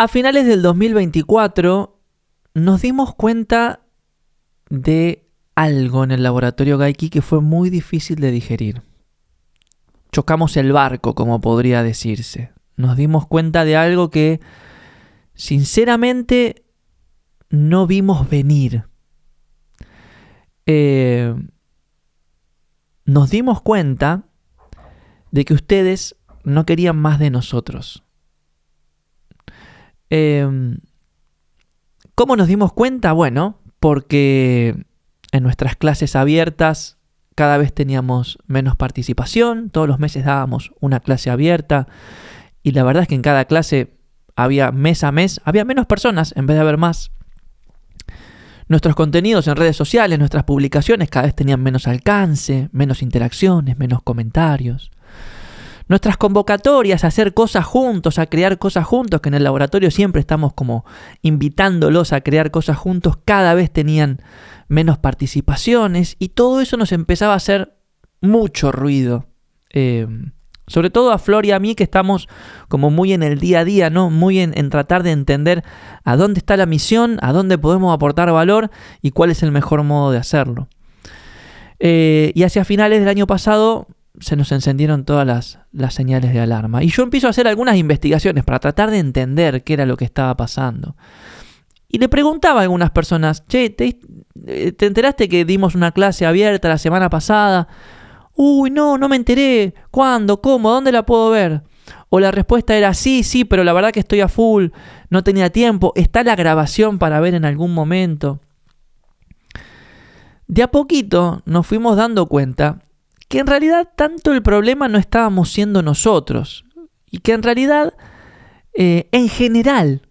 A finales del 2024 nos dimos cuenta de algo en el laboratorio Gaiky que fue muy difícil de digerir. Chocamos el barco, como podría decirse. Nos dimos cuenta de algo que, sinceramente, no vimos venir. Nos dimos cuenta de que ustedes no querían más de nosotros. ¿Cómo nos dimos cuenta? Bueno, porque en nuestras clases abiertas cada vez teníamos menos participación, todos los meses dábamos una clase abierta y la verdad es que en cada clase había mes a mes, había menos personas en vez de haber más. Nuestros contenidos en redes sociales, nuestras publicaciones cada vez tenían menos alcance, menos interacciones, menos comentarios. Nuestras convocatorias a hacer cosas juntos, a crear cosas juntos, que en el laboratorio siempre estamos como invitándolos a crear cosas juntos, cada vez tenían menos participaciones y todo eso nos empezaba a hacer mucho ruido. Sobre todo a Flor y a mí, que estamos como muy en el día a día, ¿no? Muy en tratar de entender a dónde está la misión, a dónde podemos aportar valor y cuál es el mejor modo de hacerlo. Y hacia finales del año pasado se nos encendieron todas las señales de alarma. Y yo empiezo a hacer algunas investigaciones para tratar de entender qué era lo que estaba pasando. Y le preguntaba a algunas personas, che, ¿te enteraste que dimos una clase abierta la semana pasada? Uy, no me enteré. ¿Cuándo? ¿Cómo? ¿Dónde la puedo ver? O la respuesta era sí, pero la verdad que estoy a full, no tenía tiempo. ¿Está la grabación para ver en algún momento? De a poquito nos fuimos dando cuenta que en realidad tanto el problema no estábamos siendo nosotros. Y que en realidad, en general,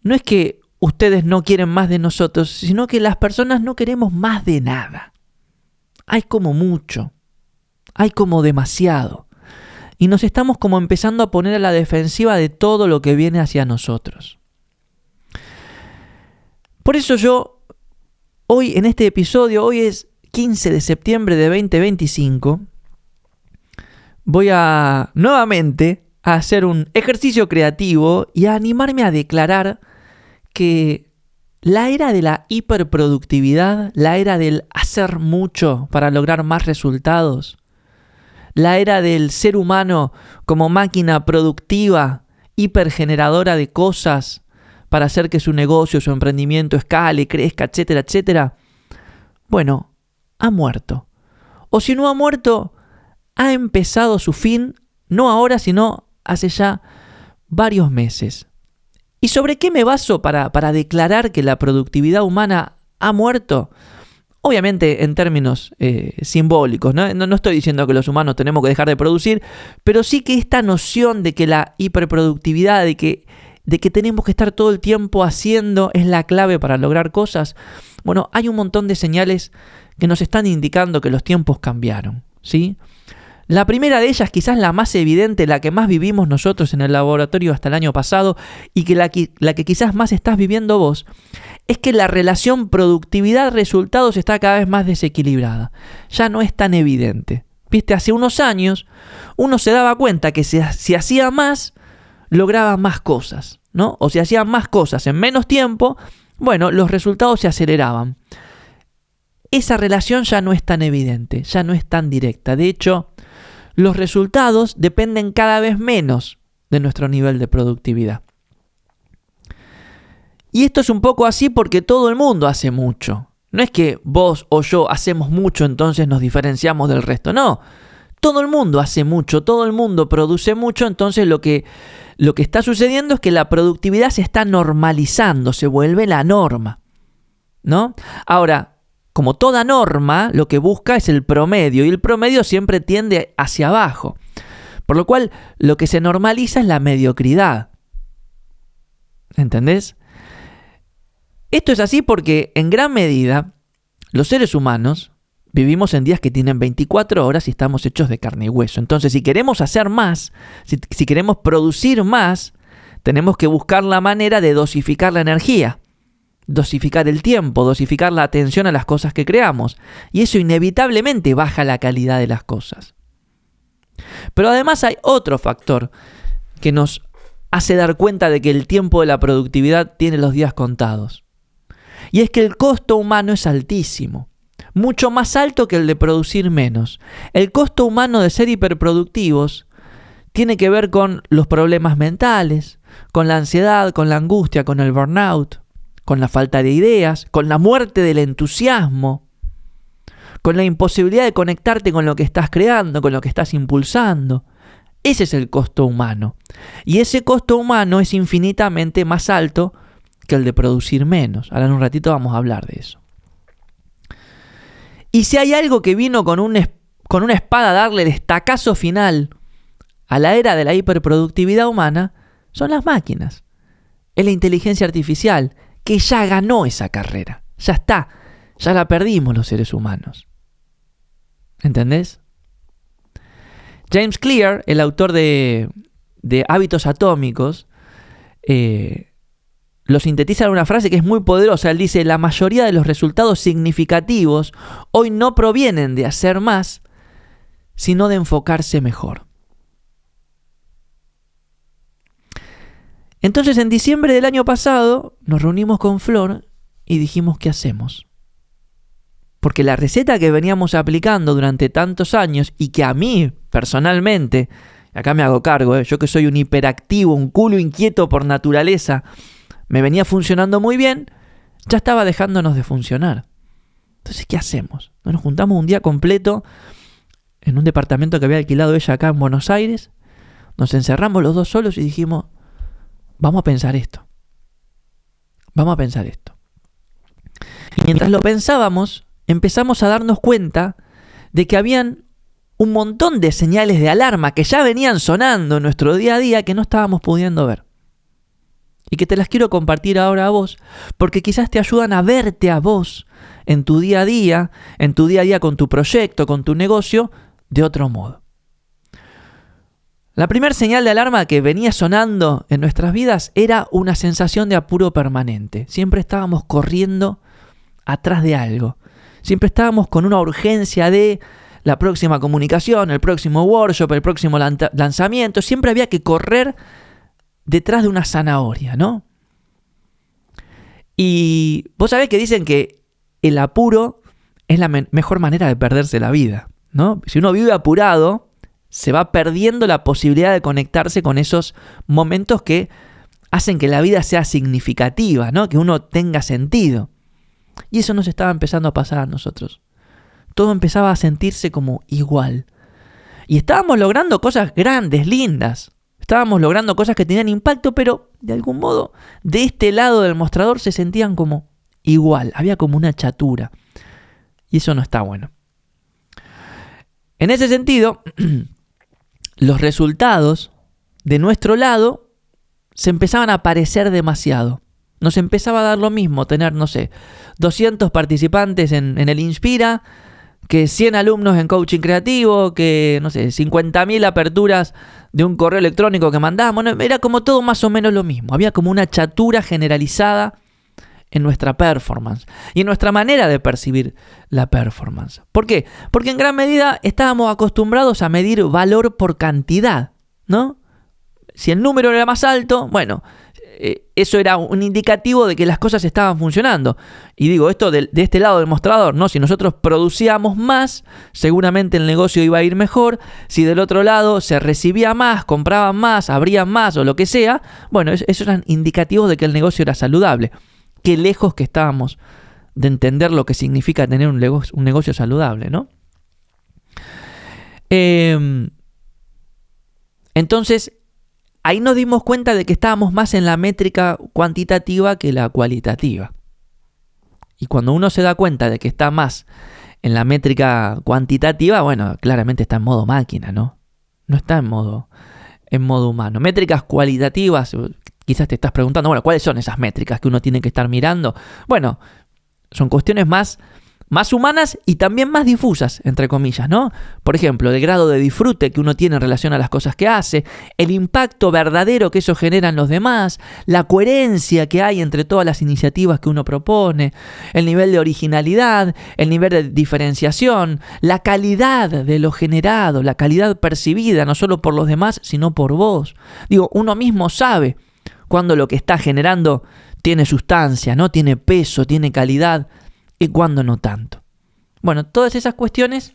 no es que ustedes no quieren más de nosotros, sino que las personas no queremos más de nada. Hay como mucho. Hay como demasiado. Y nos estamos como empezando a poner a la defensiva de todo lo que viene hacia nosotros. Por eso yo, hoy en este episodio, hoy es 15 de septiembre de 2025, voy a nuevamente a hacer un ejercicio creativo y a animarme a declarar que la era de la hiperproductividad, la era del hacer mucho para lograr más resultados, la era del ser humano como máquina productiva, hipergeneradora de cosas para hacer que su negocio, su emprendimiento escale, crezca, etcétera, etcétera, bueno, ha muerto. O si no ha muerto, ha empezado su fin, no ahora, sino hace ya varios meses. ¿Y sobre qué me baso para declarar que la productividad humana ha muerto? Obviamente en términos simbólicos, ¿no? No estoy diciendo que los humanos tenemos que dejar de producir, pero sí que esta noción de que la hiperproductividad, de que tenemos que estar todo el tiempo haciendo es la clave para lograr cosas. Bueno, hay un montón de señales que nos están indicando que los tiempos cambiaron, ¿sí? La primera de ellas, quizás la más evidente, la que más vivimos nosotros en el laboratorio hasta el año pasado y que la que quizás más estás viviendo vos, es que la relación productividad-resultados está cada vez más desequilibrada. Ya no es tan evidente. Viste, hace unos años uno se daba cuenta que si hacía más, lograba más cosas, ¿no? O si hacía más cosas en menos tiempo, bueno, los resultados se aceleraban. Esa relación ya no es tan evidente, ya no es tan directa. De hecho, los resultados dependen cada vez menos de nuestro nivel de productividad. Y esto es un poco así porque todo el mundo hace mucho. No es que vos o yo hacemos mucho, entonces nos diferenciamos del resto. No, todo el mundo hace mucho, todo el mundo produce mucho, entonces lo que está sucediendo es que la productividad se está normalizando, se vuelve la norma, ¿no? Ahora, como toda norma, lo que busca es el promedio, y el promedio siempre tiende hacia abajo. Por lo cual, lo que se normaliza es la mediocridad. ¿Entendés? Esto es así porque, en gran medida, los seres humanos vivimos en días que tienen 24 horas y estamos hechos de carne y hueso. Entonces, si queremos hacer más, si queremos producir más, tenemos que buscar la manera de dosificar la energía. Dosificar el tiempo, dosificar la atención a las cosas que creamos. Y eso inevitablemente baja la calidad de las cosas. Pero además hay otro factor que nos hace dar cuenta de que el tiempo de la productividad tiene los días contados. Y es que el costo humano es altísimo, mucho más alto que el de producir menos. El costo humano de ser hiperproductivos tiene que ver con los problemas mentales, con la ansiedad, con la angustia, con el burnout, con la falta de ideas, con la muerte del entusiasmo, con la imposibilidad de conectarte con lo que estás creando, con lo que estás impulsando. Ese es el costo humano. Y ese costo humano es infinitamente más alto que el de producir menos. Ahora en un ratito vamos a hablar de eso. Y si hay algo que vino con una espada a darle el estacazo final a la era de la hiperproductividad humana, son las máquinas. Es la inteligencia artificial, que ya ganó esa carrera. Ya está. Ya la perdimos los seres humanos. ¿Entendés? James Clear, el autor de Hábitos Atómicos, lo sintetiza en una frase que es muy poderosa. Él dice: la mayoría de los resultados significativos hoy no provienen de hacer más, sino de enfocarse mejor. Entonces, en diciembre del año pasado, nos reunimos con Flor y dijimos: ¿qué hacemos? Porque la receta que veníamos aplicando durante tantos años y que a mí, personalmente, acá me hago cargo, yo que soy un hiperactivo, un culo inquieto por naturaleza, me venía funcionando muy bien, ya estaba dejándonos de funcionar. Entonces, ¿qué hacemos? Nos juntamos un día completo en un departamento que había alquilado ella acá en Buenos Aires, nos encerramos los dos solos y dijimos: vamos a pensar esto. Vamos a pensar esto. Y mientras lo pensábamos, empezamos a darnos cuenta de que habían un montón de señales de alarma que ya venían sonando en nuestro día a día que no estábamos pudiendo ver. Y que te las quiero compartir ahora a vos, porque quizás te ayudan a verte a vos en tu día a día con tu proyecto, con tu negocio, de otro modo. La primera señal de alarma que venía sonando en nuestras vidas era una sensación de apuro permanente. Siempre estábamos corriendo atrás de algo. Siempre estábamos con una urgencia de la próxima comunicación, el próximo workshop, el próximo lanzamiento. Siempre había que correr detrás de una zanahoria, ¿no? Y vos sabés que dicen que el apuro es la mejor manera de perderse la vida, ¿no? Si uno vive apurado, se va perdiendo la posibilidad de conectarse con esos momentos que hacen que la vida sea significativa, ¿no? Que uno tenga sentido. Y eso nos estaba empezando a pasar a nosotros. Todo empezaba a sentirse como igual. Y estábamos logrando cosas grandes, lindas. Estábamos logrando cosas que tenían impacto, pero de algún modo, de este lado del mostrador se sentían como igual. Había como una chatura. Y eso no está bueno. En ese sentido, los resultados de nuestro lado se empezaban a parecer demasiado. Nos empezaba a dar lo mismo tener, 200 participantes en el Inspira, que 100 alumnos en coaching creativo, que, 50.000 aperturas de un correo electrónico que mandábamos. Era como todo más o menos lo mismo. Había como una chatura generalizada en nuestra performance y en nuestra manera de percibir la performance. ¿Por qué? Porque en gran medida estábamos acostumbrados a medir valor por cantidad, ¿no? Si el número era más alto, bueno, eso era un indicativo de que las cosas estaban funcionando. Y digo, esto de este lado del mostrador, ¿no? Si nosotros producíamos más, seguramente el negocio iba a ir mejor. Si del otro lado se recibía más, compraban más, abrían más o lo que sea, bueno, eso eran indicativos de que el negocio era saludable. Qué lejos que estábamos de entender lo que significa tener un negocio saludable, ¿no? Entonces, ahí nos dimos cuenta de que estábamos más en la métrica cuantitativa que la cualitativa. Y cuando uno se da cuenta de que está más en la métrica cuantitativa, bueno, claramente está en modo máquina, ¿no? No está en modo humano. Métricas cualitativas, quizás te estás preguntando, bueno, ¿cuáles son esas métricas que uno tiene que estar mirando? Bueno, son cuestiones más más humanas y también más difusas, entre comillas, ¿no? Por ejemplo, el grado de disfrute que uno tiene en relación a las cosas que hace, el impacto verdadero que eso genera en los demás, la coherencia que hay entre todas las iniciativas que uno propone, el nivel de originalidad, el nivel de diferenciación, la calidad de lo generado, la calidad percibida, no solo por los demás, sino por vos. Digo, uno mismo sabe cuando lo que está generando tiene sustancia, ¿no? Tiene peso, tiene calidad, y cuando no tanto. Bueno, todas esas cuestiones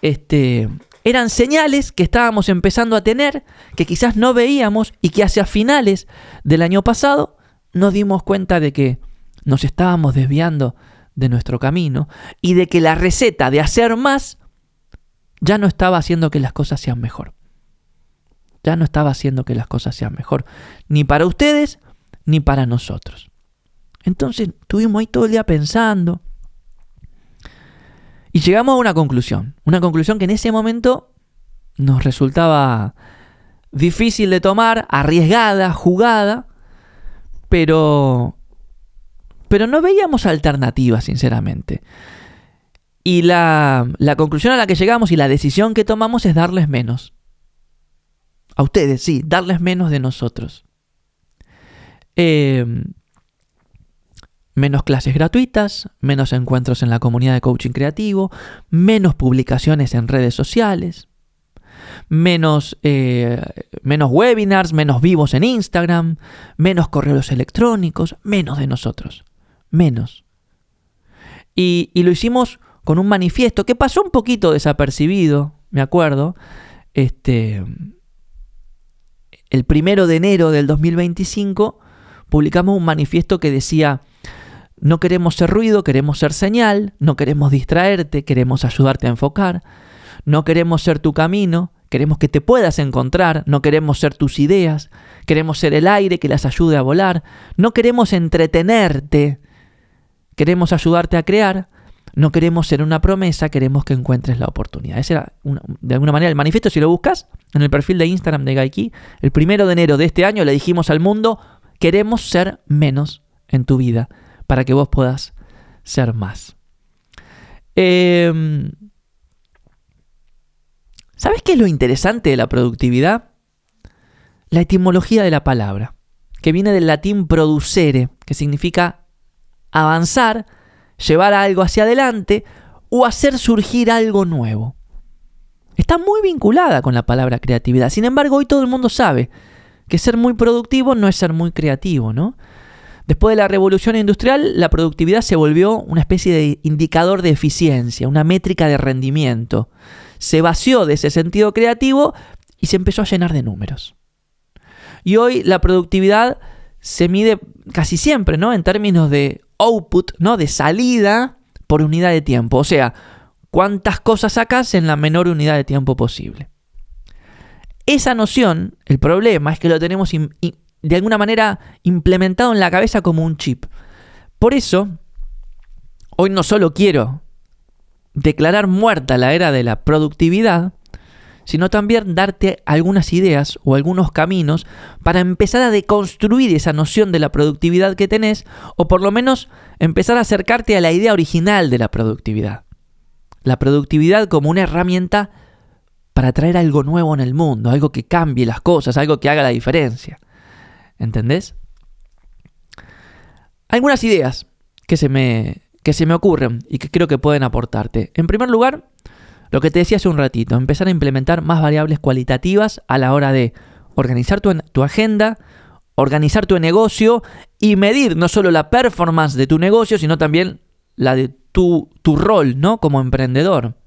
eran señales que estábamos empezando a tener, que quizás no veíamos y que hacia finales del año pasado nos dimos cuenta de que nos estábamos desviando de nuestro camino y de que la receta de hacer más ya no estaba haciendo que las cosas sean mejor. Ya no estaba haciendo que las cosas sean mejor, ni para ustedes ni para nosotros. Entonces estuvimos ahí todo el día pensando y llegamos a una conclusión que en ese momento nos resultaba difícil de tomar, arriesgada, jugada, pero no veíamos alternativas, sinceramente. Y la conclusión a la que llegamos y la decisión que tomamos es darles menos. A ustedes, sí, darles menos de nosotros. Menos clases gratuitas, menos encuentros en la comunidad de coaching creativo, menos publicaciones en redes sociales, menos webinars, menos vivos en Instagram, menos correos electrónicos, menos de nosotros, menos. Y lo hicimos con un manifiesto que pasó un poquito desapercibido, me acuerdo, el 1 de enero del 2025 publicamos un manifiesto que decía: no queremos ser ruido, queremos ser señal, no queremos distraerte, queremos ayudarte a enfocar, no queremos ser tu camino, queremos que te puedas encontrar, no queremos ser tus ideas, queremos ser el aire que las ayude a volar, no queremos entretenerte, queremos ayudarte a crear, no queremos ser una promesa, queremos que encuentres la oportunidad. Ese era, de alguna manera, el manifiesto. Si lo buscas en el perfil de Instagram de Gaiki, el 1 de enero de este año le dijimos al mundo: queremos ser menos en tu vida para que vos puedas ser más. ¿Sabes qué es lo interesante de la productividad? La etimología de la palabra, que viene del latín producere, que significa avanzar, llevar algo hacia adelante o hacer surgir algo nuevo. Está muy vinculada con la palabra creatividad. Sin embargo, hoy todo el mundo sabe que ser muy productivo no es ser muy creativo, ¿no? Después de la revolución industrial, la productividad se volvió una especie de indicador de eficiencia, una métrica de rendimiento. Se vació de ese sentido creativo y se empezó a llenar de números. Y hoy la productividad se mide casi siempre, ¿no?, en términos de output, ¿no?, de salida por unidad de tiempo. O sea, cuántas cosas sacas en la menor unidad de tiempo posible. Esa noción, el problema es que lo tenemos de alguna manera implementado en la cabeza como un chip. Por eso, hoy no solo quiero declarar muerta la era de la productividad, sino también darte algunas ideas o algunos caminos para empezar a deconstruir esa noción de la productividad que tenés, o por lo menos empezar a acercarte a la idea original de la productividad. La productividad como una herramienta para traer algo nuevo en el mundo, algo que cambie las cosas, algo que haga la diferencia. ¿Entendés? Algunas ideas que se me ocurren y que creo que pueden aportarte. En primer lugar, lo que te decía hace un ratito, empezar a implementar más variables cualitativas a la hora de organizar tu agenda, organizar tu negocio y medir no solo la performance de tu negocio, sino también la de tu rol, ¿no?, como emprendedor.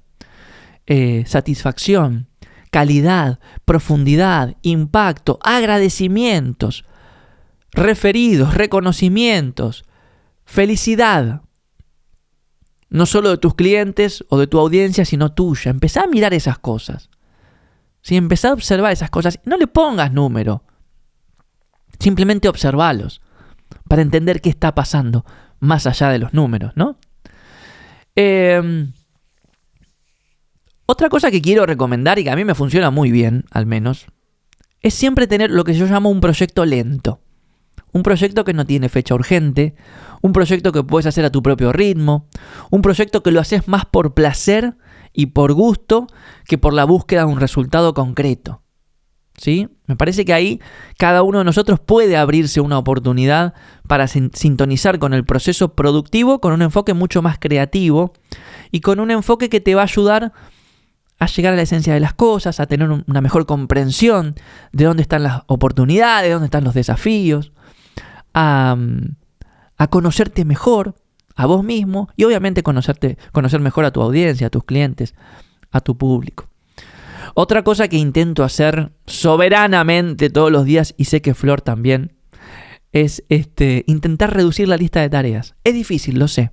Satisfacción, calidad, profundidad, impacto, agradecimientos, referidos, reconocimientos, felicidad. No solo de tus clientes o de tu audiencia, sino tuya. Empezá a mirar esas cosas. ¿Sí? Empezá a observar esas cosas. No le pongas número. Simplemente observalos para entender qué está pasando más allá de los números, ¿no? Otra cosa que quiero recomendar y que a mí me funciona muy bien, al menos, es siempre tener lo que yo llamo un proyecto lento. Un proyecto que no tiene fecha urgente, un proyecto que puedes hacer a tu propio ritmo, un proyecto que lo haces más por placer y por gusto que por la búsqueda de un resultado concreto. ¿Sí? Me parece que ahí cada uno de nosotros puede abrirse una oportunidad para sintonizar con el proceso productivo con un enfoque mucho más creativo y con un enfoque que te va a ayudar a llegar a la esencia de las cosas, a tener una mejor comprensión de dónde están las oportunidades, dónde están los desafíos, a conocerte mejor a vos mismo y obviamente conocer mejor a tu audiencia, a tus clientes, a tu público. Otra cosa que intento hacer soberanamente todos los días, y sé que Flor también, es intentar reducir la lista de tareas. Es difícil, lo sé.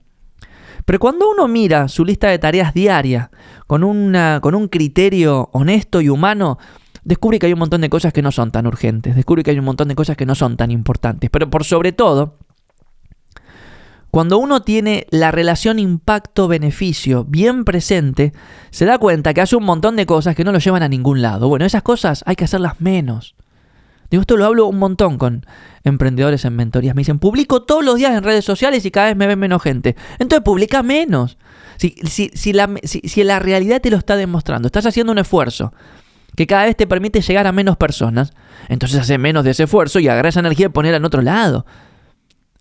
Pero cuando uno mira su lista de tareas diaria con un criterio honesto y humano, descubre que hay un montón de cosas que no son tan urgentes, descubre que hay un montón de cosas que no son tan importantes. Pero por sobre todo, cuando uno tiene la relación impacto-beneficio bien presente, se da cuenta que hace un montón de cosas que no lo llevan a ningún lado. Bueno, esas cosas hay que hacerlas menos. Digo, esto lo hablo un montón con emprendedores en mentorías. Me dicen, publico todos los días en redes sociales y cada vez me ven menos gente. Entonces publica menos. Si la realidad te lo está demostrando, estás haciendo un esfuerzo que cada vez te permite llegar a menos personas, entonces hace menos de ese esfuerzo y agarra esa energía y ponerla en otro lado.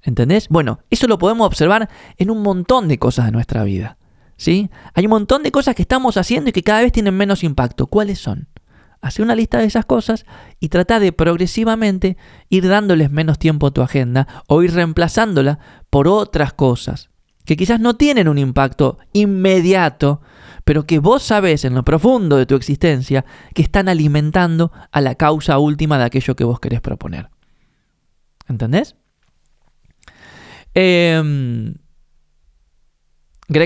¿Entendés? Bueno, eso lo podemos observar en un montón de cosas de nuestra vida, ¿sí? Hay un montón de cosas que estamos haciendo y que cada vez tienen menos impacto. ¿Cuáles son? Hacé una lista de esas cosas y trata de progresivamente ir dándoles menos tiempo a tu agenda o ir reemplazándola por otras cosas que quizás no tienen un impacto inmediato, pero que vos sabés en lo profundo de tu existencia que están alimentando a la causa última de aquello que vos querés proponer. ¿Entendés? Greg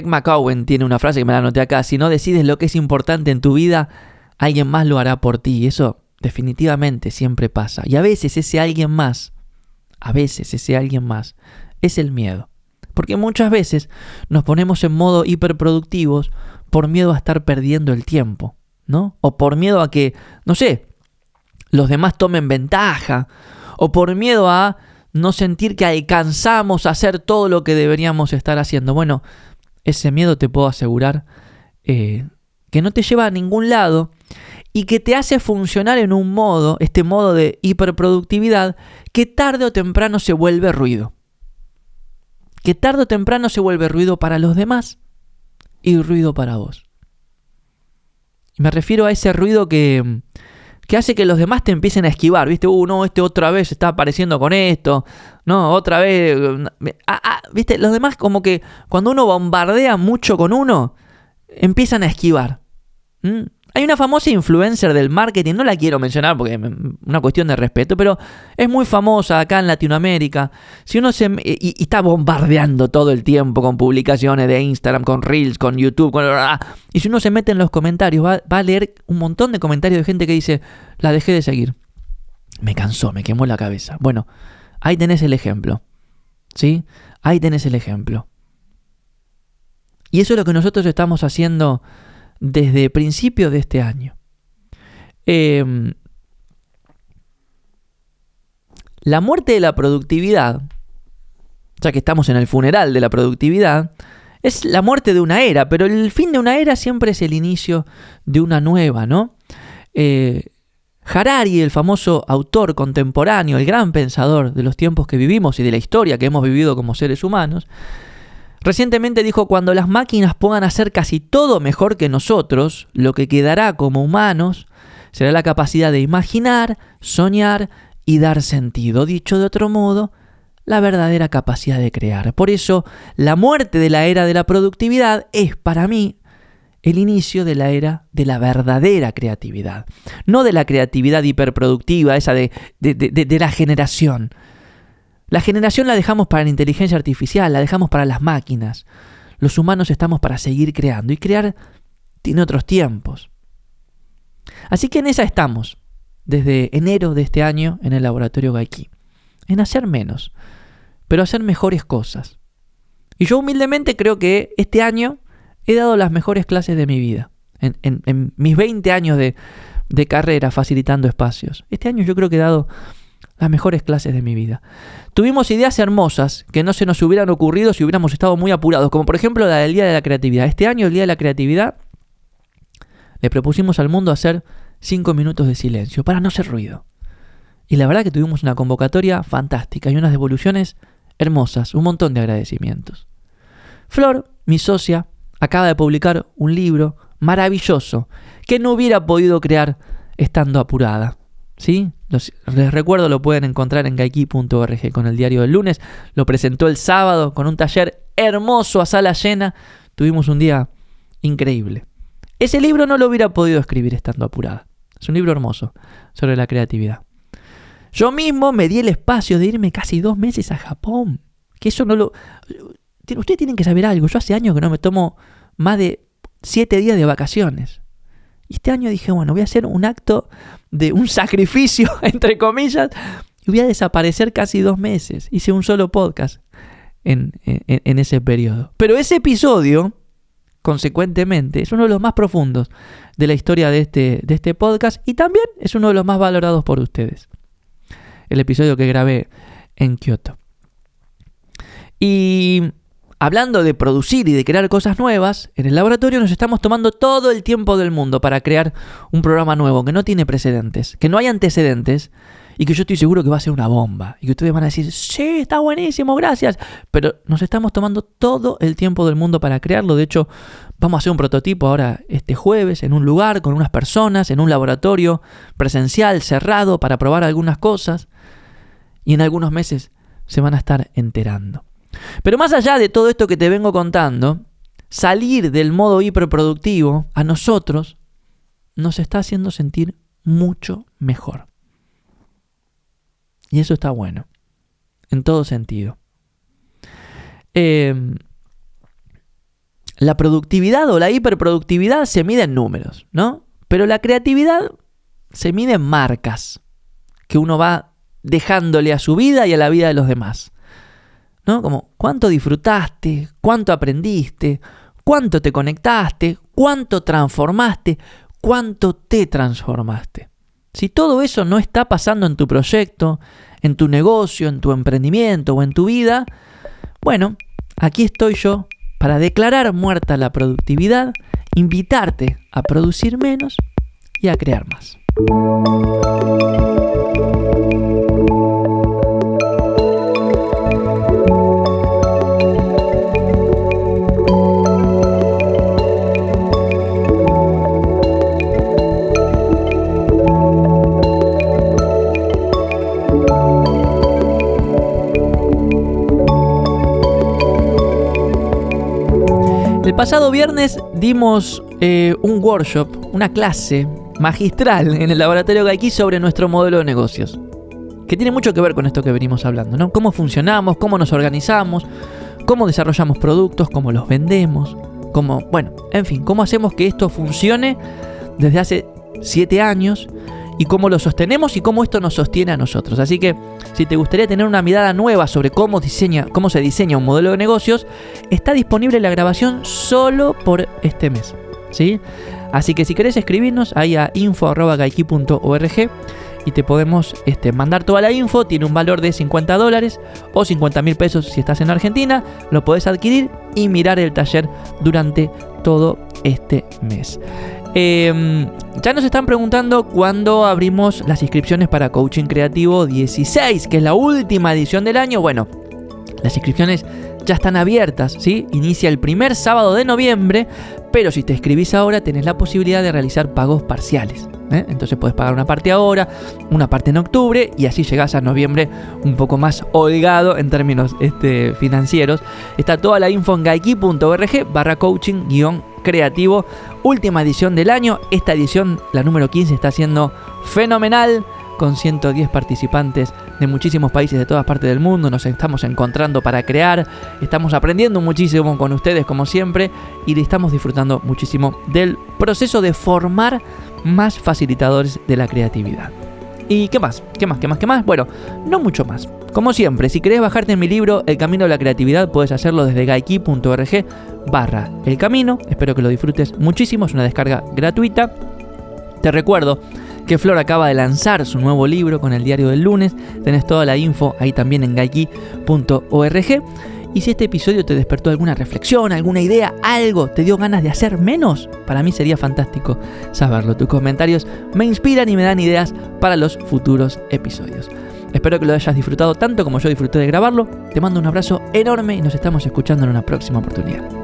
McKeown tiene una frase que me la anoté acá: si no decides lo que es importante en tu vida, alguien más lo hará por ti. Y eso definitivamente siempre pasa. Y a veces ese alguien más es el miedo. Porque muchas veces nos ponemos en modo hiperproductivos por miedo a estar perdiendo el tiempo, ¿no? O por miedo a que, no sé, los demás tomen ventaja. O por miedo a no sentir que alcanzamos a hacer todo lo que deberíamos estar haciendo. Bueno, ese miedo te puedo asegurar que no te lleva a ningún lado y que te hace funcionar en un modo, este modo de hiperproductividad, que tarde o temprano se vuelve ruido. Que tarde o temprano se vuelve ruido para los demás y ruido para vos. Y me refiero a ese ruido que hace que los demás te empiecen a esquivar, ¿viste? No, otra vez está apareciendo con esto, no, otra vez, ¿viste? Los demás como que cuando uno bombardea mucho con uno, empiezan a esquivar. Hay una famosa influencer del marketing, no la quiero mencionar porque es una cuestión de respeto, pero es muy famosa acá en Latinoamérica. Si uno y está bombardeando todo el tiempo con publicaciones de Instagram, con Reels, con YouTube, y si uno se mete en los comentarios, va a leer un montón de comentarios de gente que dice, la dejé de seguir. Me cansó, me quemó la cabeza. Bueno, ahí tenés el ejemplo. ¿Sí? Ahí tenés el ejemplo. Y eso es lo que nosotros estamos haciendo desde principios de este año. La muerte de la productividad, ya que estamos en el funeral de la productividad, es la muerte de una era, pero el fin de una era siempre es el inicio de una nueva, ¿no? Harari, el famoso autor contemporáneo, el gran pensador de los tiempos que vivimos y de la historia que hemos vivido como seres humanos, recientemente dijo: cuando las máquinas puedan hacer casi todo mejor que nosotros, lo que quedará como humanos será la capacidad de imaginar, soñar y dar sentido. Dicho de otro modo, la verdadera capacidad de crear. Por eso, la muerte de la era de la productividad es para mí el inicio de la era de la verdadera creatividad. No de la creatividad hiperproductiva, esa de la generación. La generación la dejamos para la inteligencia artificial, la dejamos para las máquinas. Los humanos estamos para seguir creando, y crear tiene otros tiempos. Así que en esa estamos, desde enero de este año en el Laboratorio Gaiky, en hacer menos, pero hacer mejores cosas. Y yo humildemente creo que este año he dado las mejores clases de mi vida. En mis 20 años de carrera facilitando espacios. Este año yo creo que he dado las mejores clases de mi vida. Tuvimos ideas hermosas que no se nos hubieran ocurrido si hubiéramos estado muy apurados, como por ejemplo la del Día de la Creatividad. Este año, el Día de la Creatividad, le propusimos al mundo hacer 5 minutos de silencio para no hacer ruido. Y la verdad que tuvimos una convocatoria fantástica y unas devoluciones hermosas, un montón de agradecimientos. Flor, mi socia, acaba de publicar un libro maravilloso que no hubiera podido crear estando apurada. ¿Sí? Les recuerdo, lo pueden encontrar en gaiki.org con el diario del lunes. Lo presentó el sábado con un taller hermoso a sala llena. Tuvimos un día increíble. Ese libro no lo hubiera podido escribir estando apurada. Es un libro hermoso sobre la creatividad. Yo mismo me di el espacio de irme casi 2 meses a Japón. Que eso no lo... Ustedes tienen que saber algo. Yo hace años que no me tomo más de 7 días de vacaciones. Y este año dije, bueno, voy a hacer un acto de un sacrificio, entre comillas, y voy a desaparecer casi 2 meses. Hice un solo podcast en ese periodo. Pero ese episodio, consecuentemente, es uno de los más profundos de la historia de este podcast y también es uno de los más valorados por ustedes. El episodio que grabé en Kioto. Y hablando de producir y de crear cosas nuevas, en el laboratorio nos estamos tomando todo el tiempo del mundo para crear un programa nuevo que no tiene precedentes, que no hay antecedentes y que yo estoy seguro que va a ser una bomba. Y que ustedes van a decir, sí, está buenísimo, gracias. Pero nos estamos tomando todo el tiempo del mundo para crearlo. De hecho, vamos a hacer un prototipo ahora este jueves en un lugar con unas personas, en un laboratorio presencial, cerrado, para probar algunas cosas. Y en algunos meses se van a estar enterando. Pero más allá de todo esto que te vengo contando, salir del modo hiperproductivo a nosotros nos está haciendo sentir mucho mejor. Y eso está bueno, en todo sentido. La productividad o la hiperproductividad se mide en números, ¿no? Pero la creatividad se mide en marcas que uno va dejándole a su vida y a la vida de los demás. ¿No? Como cuánto disfrutaste, cuánto aprendiste, cuánto te conectaste, cuánto transformaste, cuánto te transformaste. Si todo eso no está pasando en tu proyecto, en tu negocio, en tu emprendimiento o en tu vida, bueno, aquí estoy yo para declarar muerta la productividad, invitarte a producir menos y a crear más. El pasado viernes dimos un workshop, una clase magistral en el laboratorio Gaiki sobre nuestro modelo de negocios, que tiene mucho que ver con esto que venimos hablando, ¿no? Cómo funcionamos, cómo nos organizamos, cómo desarrollamos productos, cómo los vendemos, cómo hacemos que esto funcione desde hace 7 años y cómo lo sostenemos y cómo esto nos sostiene a nosotros. Así que si te gustaría tener una mirada nueva sobre cómo se diseña un modelo de negocios, está disponible la grabación solo por este mes, ¿sí? Así que si querés escribirnos ahí a info@gaiki.org y te podemos mandar toda la info. Tiene un valor de $50 o 50.000 pesos si estás en Argentina. Lo podés adquirir y mirar el taller durante todo este mes. Ya nos están preguntando cuándo abrimos las inscripciones para Coaching Creativo 16, que es la última edición del año. Bueno, las inscripciones ya están abiertas, ¿sí? Inicia el primer sábado de noviembre, pero si te inscribís ahora tenés la posibilidad de realizar pagos parciales, ¿eh? Entonces podés pagar una parte ahora, una parte en octubre y así llegás a noviembre un poco más holgado en términos financieros. Está toda la info en gaiki.org/coaching-creativo. Última edición del año. Esta edición, la número 15, está siendo fenomenal, con 110 participantes de muchísimos países de todas partes del mundo. Nos estamos encontrando para crear, estamos aprendiendo muchísimo con ustedes como siempre y estamos disfrutando muchísimo del proceso de formar más facilitadores de la creatividad. ¿Y qué más? ¿Qué más? Bueno, no mucho más. Como siempre, si querés bajarte mi libro El Camino a la Creatividad, puedes hacerlo desde gaiki.org/elcamino. Espero que lo disfrutes muchísimo, es una descarga gratuita. Te recuerdo que Flor acaba de lanzar su nuevo libro con el diario del lunes. Tenés toda la info ahí también en gayki.org. Y si este episodio te despertó alguna reflexión, alguna idea, algo, te dio ganas de hacer menos, para mí sería fantástico saberlo. Tus comentarios me inspiran y me dan ideas para los futuros episodios. Espero que lo hayas disfrutado tanto como yo disfruté de grabarlo. Te mando un abrazo enorme y nos estamos escuchando en una próxima oportunidad.